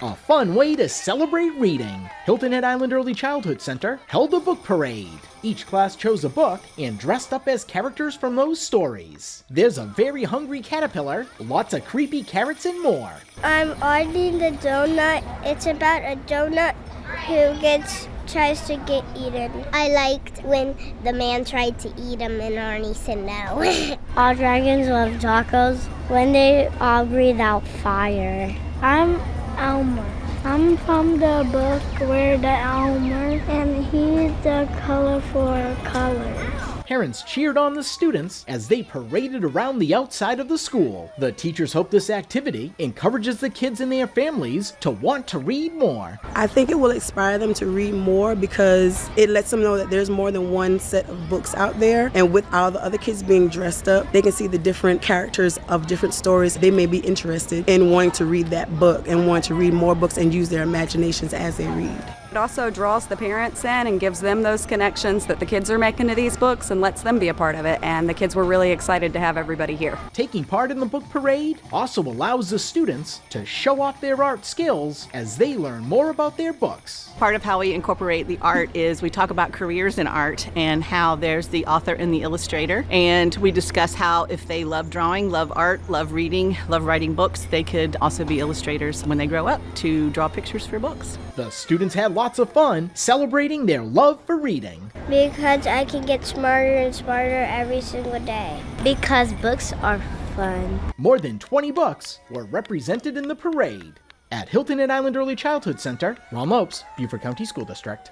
A fun way to celebrate reading. Hilton Head Island Early Childhood Center held a book parade. Each class chose a book and dressed up as characters from those stories. There's a very hungry caterpillar, lots of creepy carrots, and more. I'm Arnie the donut. It's about a donut who tries to get eaten. I liked when the man tried to eat him and Arnie said no. All dragons love tacos when they all breathe out fire. I'm Elmer. I'm from the book Where the Elmer, and he's the colorful colors. Parents cheered on the students as they paraded around the outside of the school. The teachers hope this activity encourages the kids and their families to want to read more. I think it will inspire them to read more because it lets them know that there's more than one set of books out there, and with all the other kids being dressed up, they can see the different characters of different stories. They may be interested in wanting to read that book and want to read more books and use their imaginations as they read. It also draws the parents in and gives them those connections that the kids are making to these books and lets them be a part of it, and the kids were really excited to have everybody here. Taking part in the book parade also allows the students to show off their art skills as they learn more about their books. Part of how we incorporate the art is we talk about careers in art and how there's the author and the illustrator, and we discuss how if they love drawing, love art, love reading, love writing books, they could also be illustrators when they grow up to draw pictures for books. The students had lots of fun celebrating their love for reading. Because I can get smarter and smarter every single day. Because books are fun. More than 20 books were represented in the parade. At Hilton Head Island Early Childhood Center, Ron Lopes, Beaufort County School District.